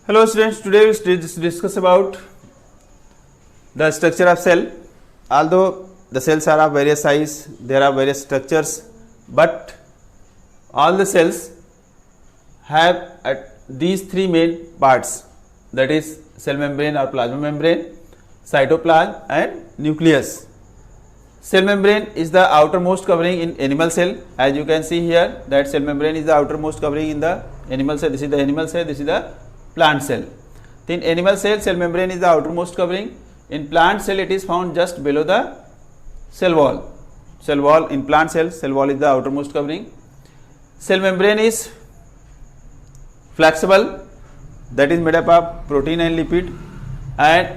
Hello students, today we will discuss about the structure of cell. Although the cells are of various size, there are various structures, but all the cells have these three main parts, that is cell membrane or plasma membrane, cytoplasm and nucleus. Cell membrane is the outermost covering in animal cell. As you can see here, that cell membrane is the outermost covering in the animal cell. This is the animal cell, this is the plant cell. In animal cell membrane is the outermost covering. In plant cell, it is found just below the cell wall. Cell wall in plant cell wall is the outermost covering. Cell membrane is flexible, that is made up of protein and lipid, and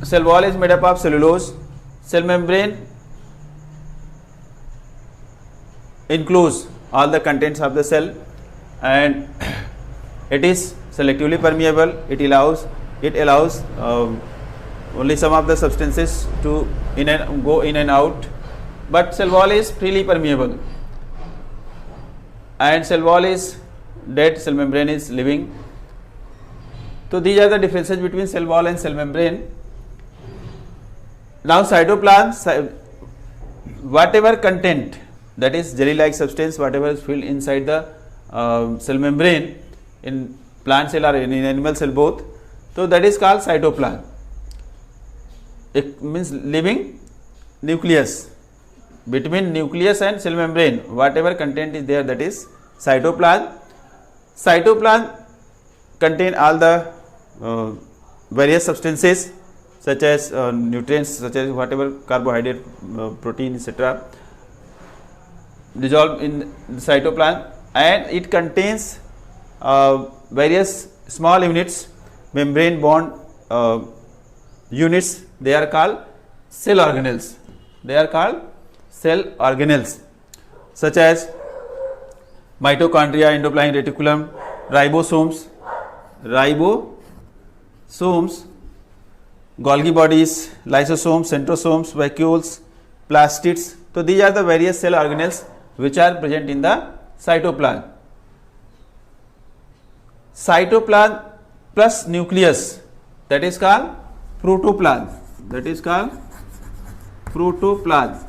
cell wall is made up of cellulose. Cell membrane includes all the contents of the cell, and it is selectively permeable. It allows only some of the substances to go in and out, but cell wall is freely permeable, and cell wall is dead, cell membrane is living. So these are the differences between cell wall and cell membrane. Now cytoplasm, whatever content, that is jelly like substance, whatever is filled inside the cell membrane in plant cell or in animal cell both, so that is called cytoplasm. It means living nucleus. Between nucleus and cell membrane, whatever content is there, that is cytoplasm. Cytoplasm contain all the various substances such as nutrients, such as whatever carbohydrate, protein, etc. dissolved in the cytoplasm, and it contains various small units, membrane bond units. They are called cell organelles. They are called cell organelles, such as mitochondria, endoplasmic reticulum, ribosomes, Golgi bodies, lysosomes, centrosomes, vacuoles, plastids. So these are the various cell organelles which are present in the cytoplasm. Cytoplasm plus nucleus, that is called protoplasm. That is called protoplasm.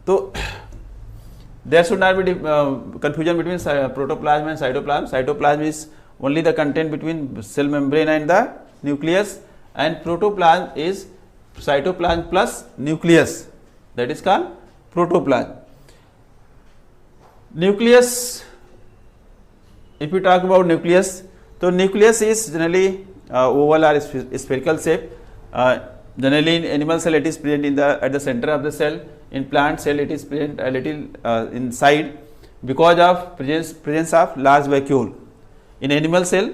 So there should not be confusion between protoplasm and cytoplasm. Cytoplasm is only the content between cell membrane and the nucleus, and protoplasm is cytoplasm plus nucleus, that is called protoplasm. Nucleus, if we talk about nucleus, so nucleus is generally oval or spherical shape. Generally in animal cell it is present at the center of the cell. In plant cell it is present a little inside because of presence of large vacuole. In animal cell,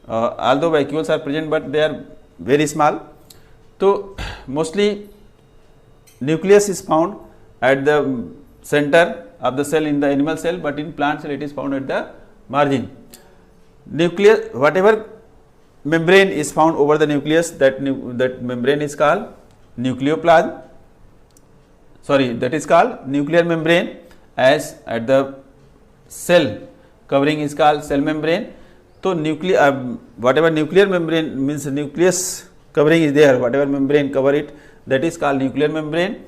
although vacuoles are present, but they are very small. So mostly nucleus is found at the center of the cell in the animal cell, but in plant cell it is found at the margin. Nucleus, whatever membrane is found over the nucleus, that membrane is called nucleoplasm. Sorry, that is called nuclear membrane, as at the cell covering is called cell membrane. So whatever nuclear membrane means nucleus covering is there, whatever membrane cover it, that is called nuclear membrane,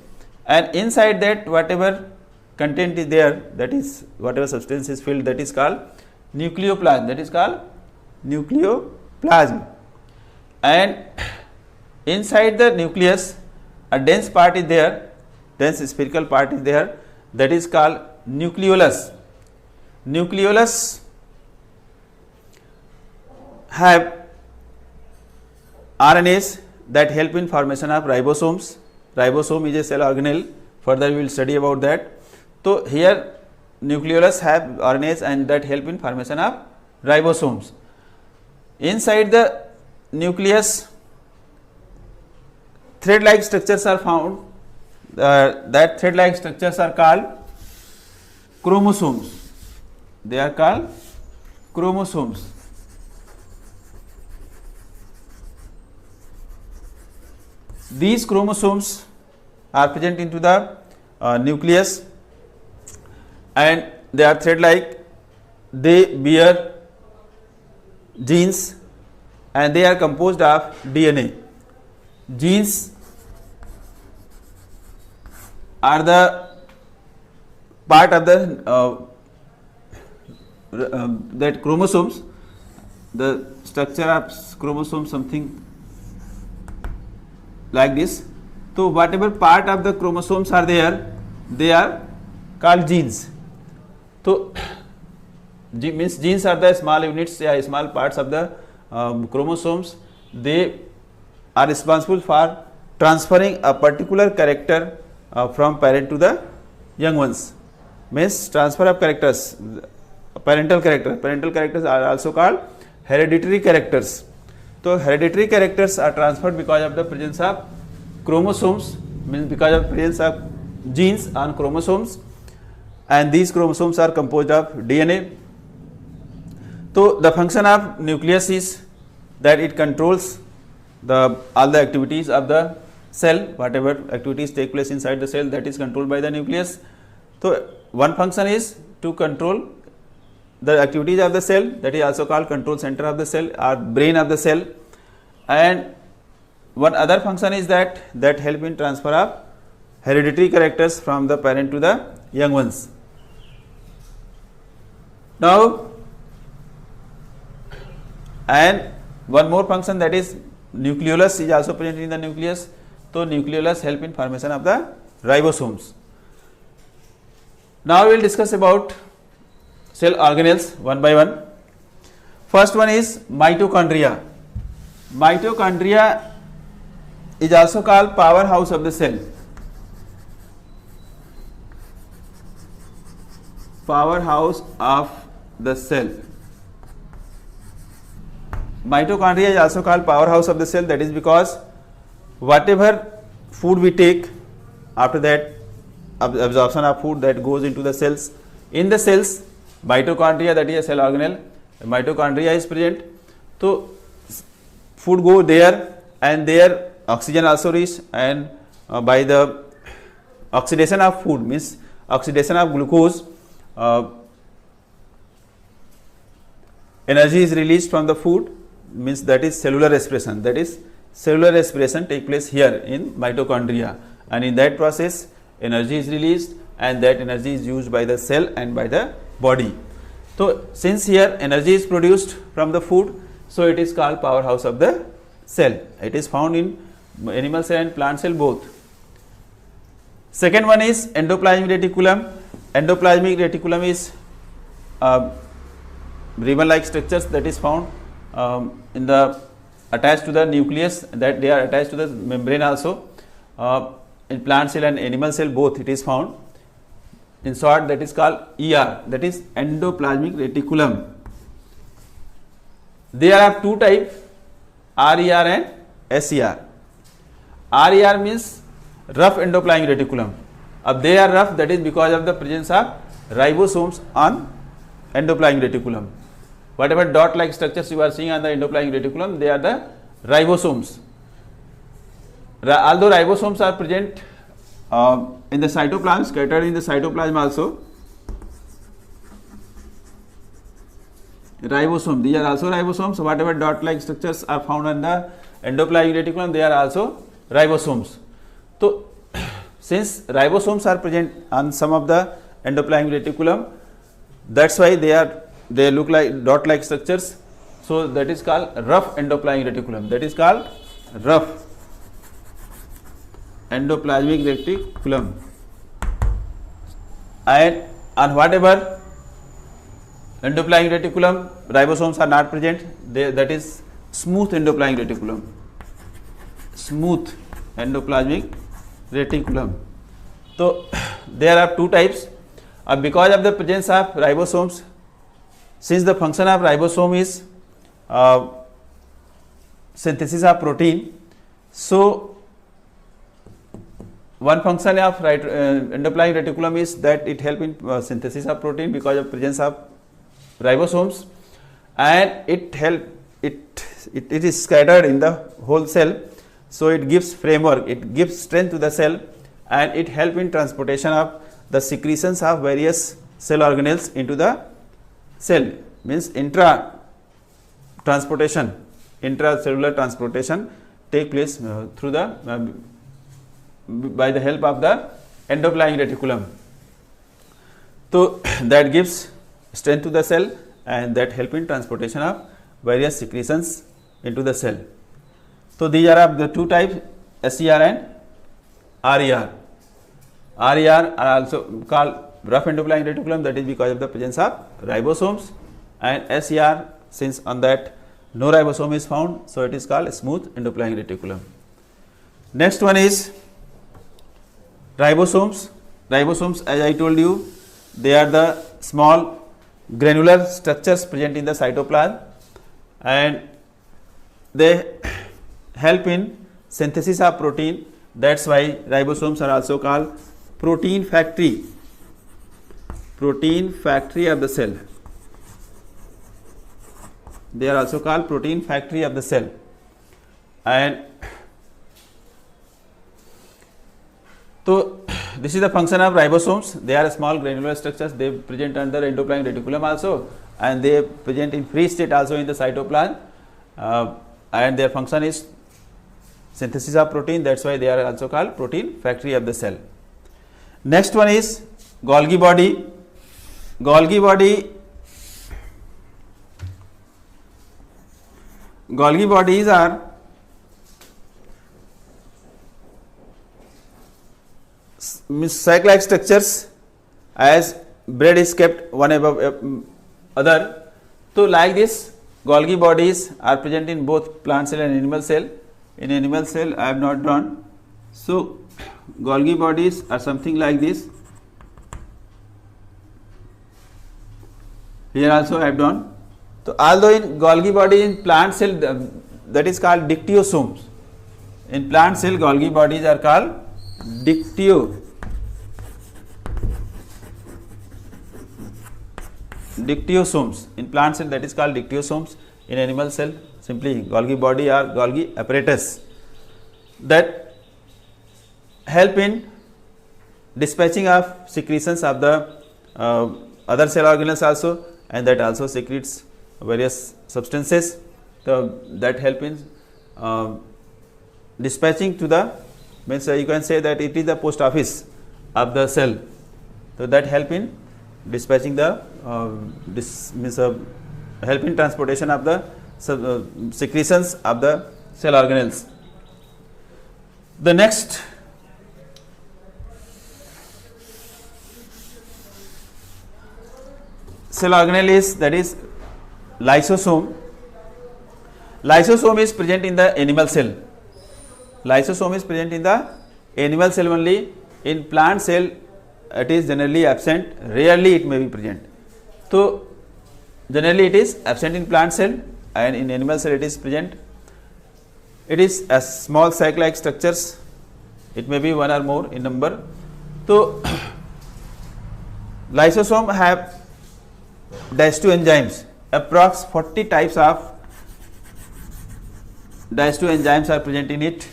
and inside that whatever content is there, that is whatever substance is filled, that is called nucleoplasm. That is called nucleoplasm. And inside the nucleus a dense part is there, dense spherical part is there, that is called nucleolus. Nucleolus have RNAs that help in formation of ribosomes. Ribosome is a cell organelle. Further we will study about that. So here nucleolus have RNAs and that help in formation of ribosomes. Inside the nucleus thread-like structures are found. That thread-like structures are called chromosomes. They are called chromosomes. These chromosomes are present into the nucleus, and they are thread like they bear genes and they are composed of DNA. Genes are the part of the that chromosomes, the structure of chromosome something like this. So whatever part of the chromosomes are there, they are called genes. So means genes are the small units, small parts of the chromosomes. They are responsible for transferring a particular character from parent to the young ones. Means transfer of characters, parental characters are also called hereditary characters. So hereditary characters are transferred because of the presence of chromosomes, means because of presence of genes on chromosomes, and these chromosomes are composed of DNA. So the function of nucleus is that it controls all the activities of the cell. Whatever activities take place inside the cell, that is controlled by the nucleus. So one function is to control the activities of the cell, that is also called control center of the cell or brain of the cell, and one other function is that help in transfer of hereditary characters from the parent to the young ones. Now, and one more function, that is nucleolus is also present in the nucleus. So nucleolus help in formation of the ribosomes. Now we will discuss about cell organelles one by one. First one is mitochondria. Mitochondria is also called powerhouse of the cell. Powerhouse of the cell. Mitochondria is also called powerhouse of the cell. That is because whatever food we take, after that absorption of food that goes into the cells. In the cells, mitochondria, that is a cell organelle, mitochondria is present. So food go there, and there oxygen also reach, and by the oxidation of food, means oxidation of glucose, energy is released from the food, means that is cellular respiration. That is cellular respiration take place here in mitochondria, and in that process energy is released, and that energy is used by the cell and by the body. So since here energy is produced from the food, so it is called powerhouse of the cell. It is found in animal cell and plant cell both. Second one is endoplasmic reticulum. Endoplasmic reticulum is ribbon like structures that is found in the attached to the nucleus, that they are attached to the membrane also. In plant cell and animal cell both it is found. In short, that is called ER, that is endoplasmic reticulum. There are two types, RER and SER. RER means rough endoplasmic reticulum. They are rough, that is because of the presence of ribosomes on endoplasmic reticulum. Whatever dot like structures you are seeing on the endoplasmic reticulum, they are the ribosomes. Although ribosomes are present in the cytoplasm, scattered in the cytoplasm also. Ribosome, these are also ribosomes. So whatever dot like structures are found on the endoplasmic reticulum, they are also ribosomes. So since ribosomes are present on some of the endoplasmic reticulum, that's why they look like dot like structures. So that is called rough endoplasmic reticulum. That is called rough endoplasmic reticulum. And on whatever endoplasmic reticulum ribosomes are not present, that is smooth endoplasmic reticulum. Smooth endoplasmic reticulum. So there are two types. Because of the presence of ribosomes, since the function of ribosome is synthesis of protein, so one function of endoplasmic reticulum is that it helps in synthesis of protein because of presence of ribosomes, and it is scattered in the whole cell. So it gives framework, it gives strength to the cell, and it helps in transportation of the secretions of various cell organelles into the cell, means intracellular transportation take place through the by the help of the endoplasmic reticulum. So that gives strength to the cell and that help in transportation of various secretions into the cell. So these are of the two types, SER and RER. RER are also called rough endoplasmic reticulum, that is because of the presence of ribosomes, and SER, since on that no ribosome is found, so it is called smooth endoplasmic reticulum. Next one is ribosomes. Ribosomes, as I told you, they are the small granular structures present in the cytoplasm, and they help in synthesis of protein. That's why ribosomes are also called protein factory of the cell. They are also called protein factory of the cell. And so this is the function of ribosomes. They are small granular structures. They present under endoplasmic reticulum also, and they present in free state also in the cytoplasm, and their function is synthesis of protein. That's why they are also called protein factory of the cell. Next one is Golgi body. Golgi bodies are sac-like structures, as bread is kept one above other. So like this, Golgi bodies are present in both plant cell and animal cell. In animal cell I have not drawn. So Golgi bodies are something like this. Here also I have drawn. So although in Golgi body in plant cell, that is called dictyosomes. In plant cell Golgi bodies are called dictyosomes. In plant cell that is called dictyosomes. In animal cell simply Golgi body or Golgi apparatus, that help in dispatching of secretions of the other cell organelles also, and that also secretes various substances. So that help in dispatching to the, means you can say that it is the post office of the cell. So that help in dispatching the help in transportation of the secretions of the cell organelles. The next cell organelle is, that is lysosome. Lysosome is present in the animal cell. Lysosome is present in the animal cell only. In plant cell it is generally absent, rarely it may be present. So generally it is absent in plant cell, and in animal cell it is present. It is a small sac-like structures, it may be one or more in number. So lysosome have diastereomers enzymes, approx 40 types of diastereomers enzymes are present in it.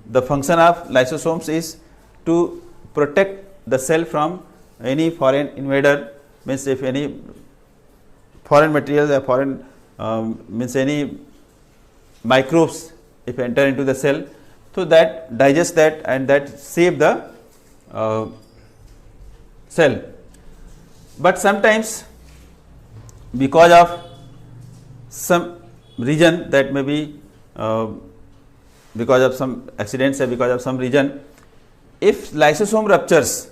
The function of lysosomes is to protect the cell from any foreign invader, means if any foreign materials or foreign means any microbes if enter into the cell, so that digest that and that save the cell. But sometimes because of some reason, that may be because of some accidents or because of some reason, if lysosome ruptures,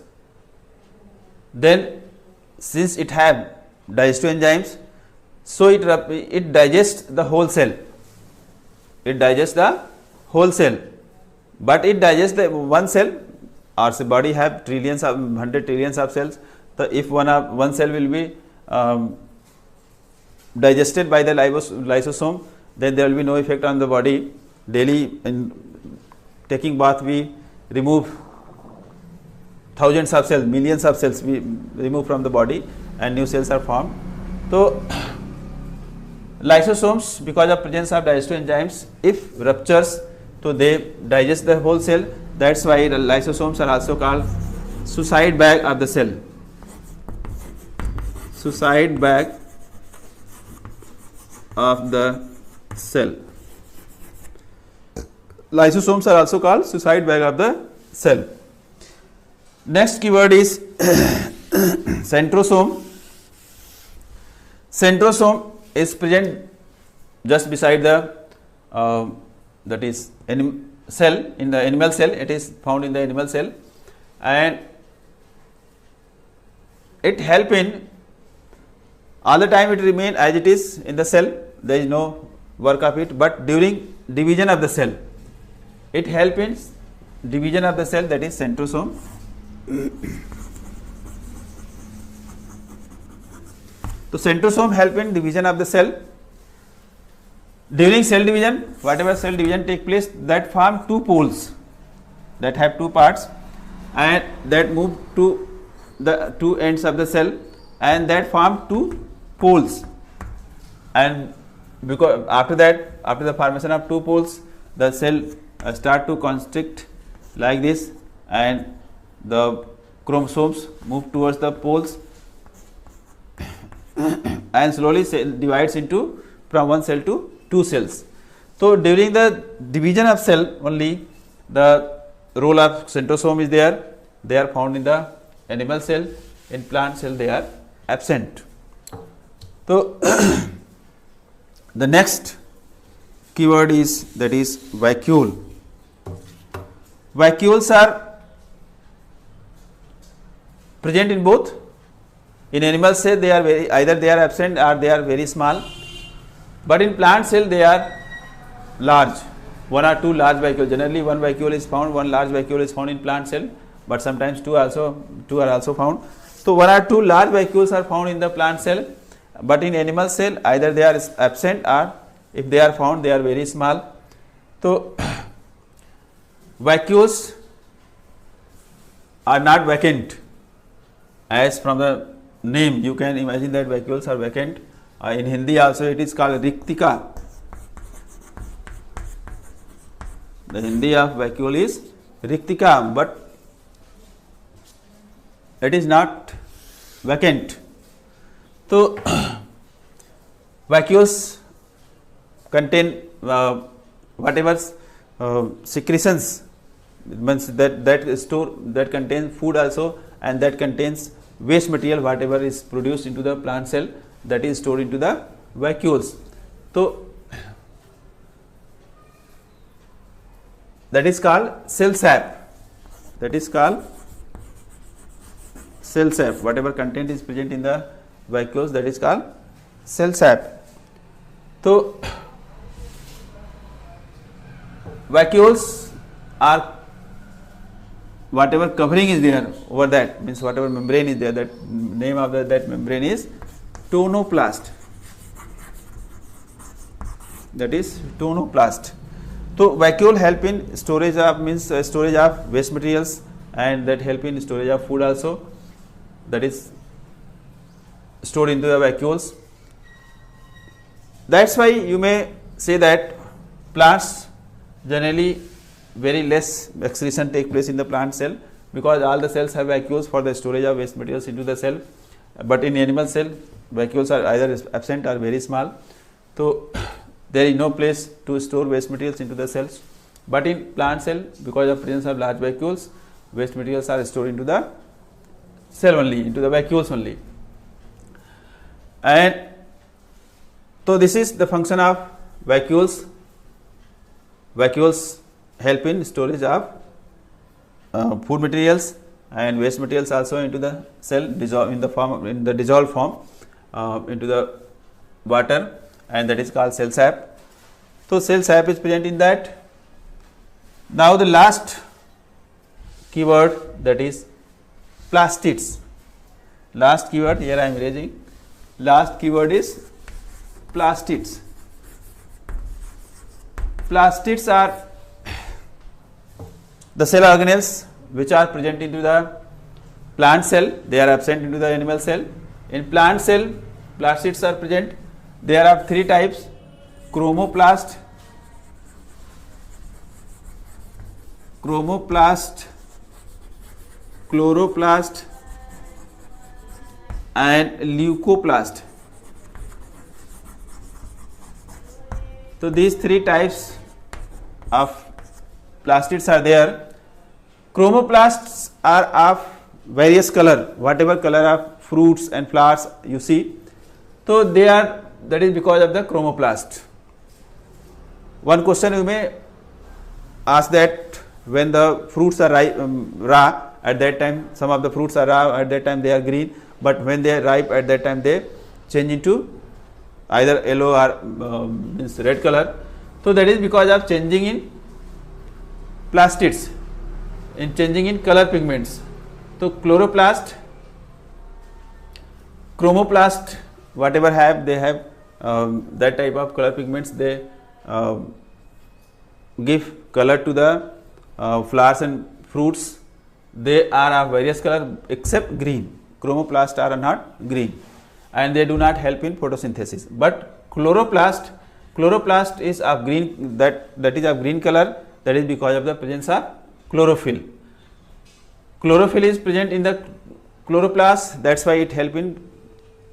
then since it have diastereomers enzymes, so it digests the whole cell. It digests the whole cell, but it digests the one cell. Our body have trillions of 100 trillions of cells. So if one cell will be digested by the lysosome, then there will be no effect on the body. Daily in taking bath we remove thousands of cells, millions of cells we remove from the body, and new cells are formed. So lysosomes, because of presence of diastereomers enzymes, if ruptures, so they digest the whole cell. That's why the lysosomes are also called suicide bag of the cell. Suicide bag of the cell. Lysosomes are also called suicide bag of the cell. Next keyword is centrosome. Centrosome is present just beside the that is cell in the animal cell. It is found in the animal cell, and it help in all the time. It remain as it is in the cell. There is no work of it, but during division of the cell, it help in division of the cell, that is centrosome. So centrosome help in division of the cell. During cell division, whatever cell division take place, that form two poles that have two parts, and that move to the two ends of the cell, and that form two poles. And because after that, after the formation of two poles, the cell start to constrict like this, and the chromosomes move towards the poles and slowly cell divides into from one cell to two cells. So during the division of cell only the role of centrosome is there. They are found in the animal cell. In plant cell they are absent. So the next keyword is, that is vacuole. Vacuoles are present in both. In animal cell they are either they are absent or they are very small, but in plant cell they are large, one or two large vacuole. Generally one vacuole is found, one large vacuole is found in plant cell, but sometimes two are also found. So one or two large vacuoles are found in the plant cell, but in animal cell either they are absent or if they are found they are very small. So vacuoles are not vacant, as from the name you can imagine that vacuoles are vacant. In Hindi also it is called riktika. The Hindi of vacuole is riktika, but it is not vacant. So vacuoles contain whatever secretions, means that store, that contains food also, and that contains waste material, whatever is produced into the plant cell, that is stored into the vacuoles. So that is called cell sap. That is called cell sap. Whatever content is present in the vacuoles, that is called cell sap. So vacuoles are whatever covering is there over that, means whatever membrane is there, that name of that membrane is tonoplast. That is tonoplast. So vacuole help in storage of, means storage of waste materials, and that help in storage of food also, that is stored into the vacuoles. That's why you may say that plants generally very less excretion take place in the plant cell, because all the cells have vacuoles for the storage of waste materials into the cell. But in animal cell vacuoles are either absent or very small, so there is no place to store waste materials into the cells. But in plant cell, because of presence of large vacuoles, waste materials are stored into the cell only, into the vacuoles only. And so this is the function of vacuoles. Vacuoles help in storage of food materials and waste materials also into the cell, dissolve in the form, in the dissolved form into the water, and that is called cell sap. So cell sap is present in that. Now the last keyword, that is plastids. Last keyword here I am erasing. Last keyword is plastids. Plastids are the cell organelles which are present into the plant cell. They are absent into the animal cell. In plant cell, plastids are present. There are three types: chromoplast, chloroplast, and leucoplast. So these three types of plastids are there. Chromoplasts are of various color, whatever color of fruits and flowers you see, so they are, that is because of the chromoplast. One question you may ask, that when the fruits are raw, at that time some of the fruits are raw, at that time they are green, but when they are ripe, at that time they change into either yellow or means red color. So that is because of changing in plastids, in changing in color pigments. So chloroplast, chromoplast, whatever have, they have that type of color pigments, they give color to the flowers and fruits. They are of various color except green. Chromoplast are not green and they do not help in photosynthesis. But chloroplast is of green, that is of green color, that is because of the presence of chlorophyll. Chlorophyll is present in the chloroplast, that's why it help in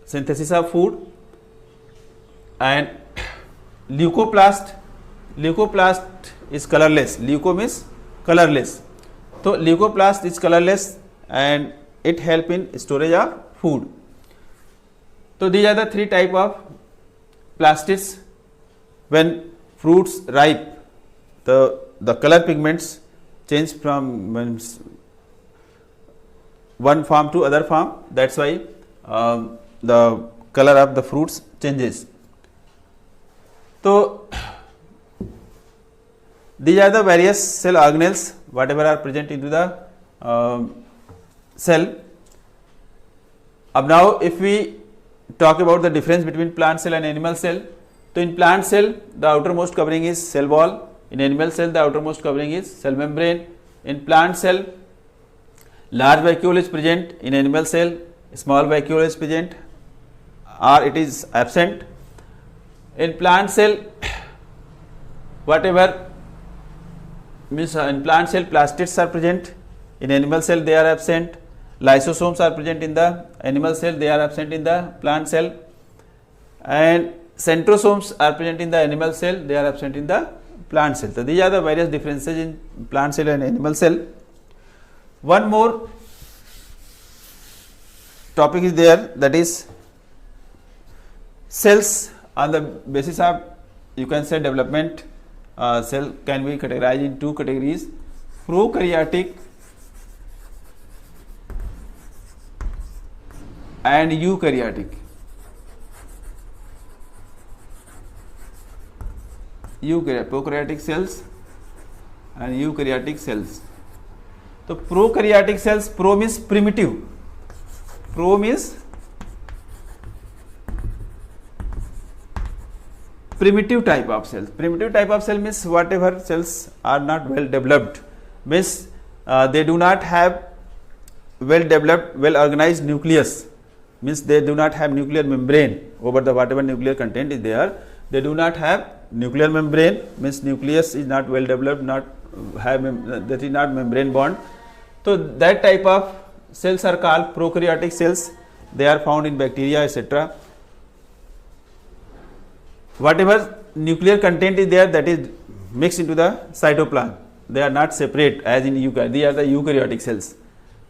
synthesis of food. And leucoplast is colorless. Leuco means colorless. So leucoplast is colorless and it help in storage of food. So these are the three type of plastids. When fruits ripe, the color pigments change from one form to other form, that's why the color of the fruits changes. So these are the various cell organelles whatever are present into the cell. Now if we talk about the difference between plant cell and animal cell, so in plant cell the outermost covering is cell wall, in animal cell the outermost covering is cell membrane. In plant cell large vacuole is present, in animal cell small vacuole is present or it is absent. In plant cell whatever means in plant cell plastids are present, in animal cell they are absent. Lysosomes are present in the animal cell, they are absent in the plant cell, and centrosomes are present in the animal cell, they are absent in the plant cell. So these are the various differences in plant cell and animal cell. One more topic is there, that is cells on the basis of, you can say, development. Cell can be categorized in two categories: prokaryotic and eukaryotic. Prokaryotic cells and eukaryotic cells. So prokaryotic cells, pro means primitive, pro means primitive type of cells. Primitive type of cell means whatever cells are not well developed, means they do not have well developed, well organized nucleus, means they do not have nuclear membrane over the whatever nuclear content is there. They do not have nuclear membrane, means nucleus is not well developed, not have that is not membrane bond. So that type of cells are called prokaryotic cells. They are found in bacteria, etc. Whatever nuclear content is there, that is mixed into the cytoplasm. They are not separate as in eukaryotic. They are the eukaryotic cells.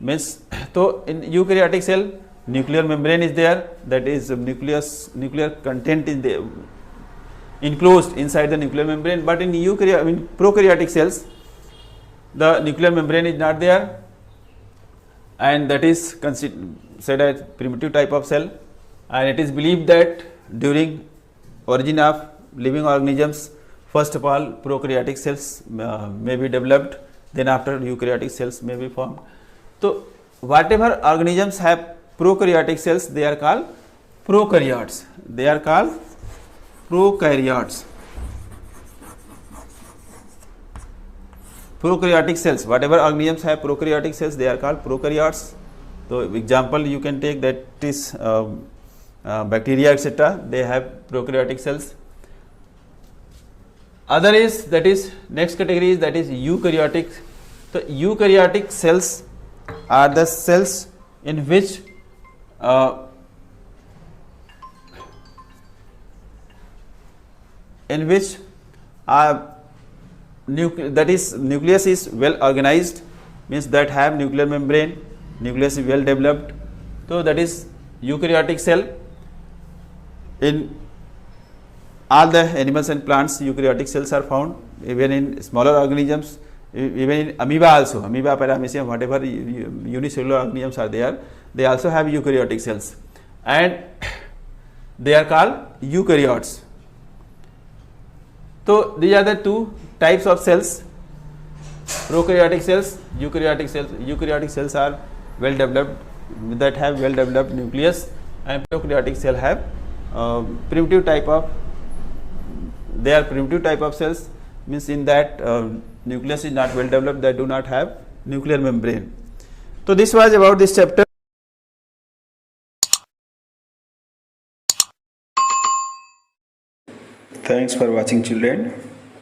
Means, so in eukaryotic cell, nuclear membrane is there, that is nuclear content is there, enclosed inside the nuclear membrane. But in prokaryotic cells, the nuclear membrane is not there, and that is said as primitive type of cell. And it is believed that during origin of living organisms, first of all prokaryotic cells may be developed, then after eukaryotic cells may be formed. So whatever organisms have prokaryotic cells, they are called prokaryotes. They are called prokaryotes. Prokaryotic cells, whatever organisms have prokaryotic cells, they are called prokaryotes. So example you can take, that is bacteria, etc. They have prokaryotic cells. Other is, that is next category is, that is eukaryotic. So eukaryotic cells are the cells in which that is nucleus is well organized, means that have nuclear membrane, nucleus is well developed. So that is eukaryotic cell. In all the animals and plants, eukaryotic cells are found, even in smaller organisms, even in amoeba also, amoeba, paramecium, whatever unicellular organisms are there, they also have eukaryotic cells, and they are called eukaryotes. So these are the two types of cells: prokaryotic cells, eukaryotic cells. Eukaryotic cells are well developed, that have well developed nucleus, and prokaryotic cell have primitive type of, they are primitive type of cells, means in that nucleus is not well developed, they do not have nuclear membrane. So this was about this chapter. Thanks for watching, children.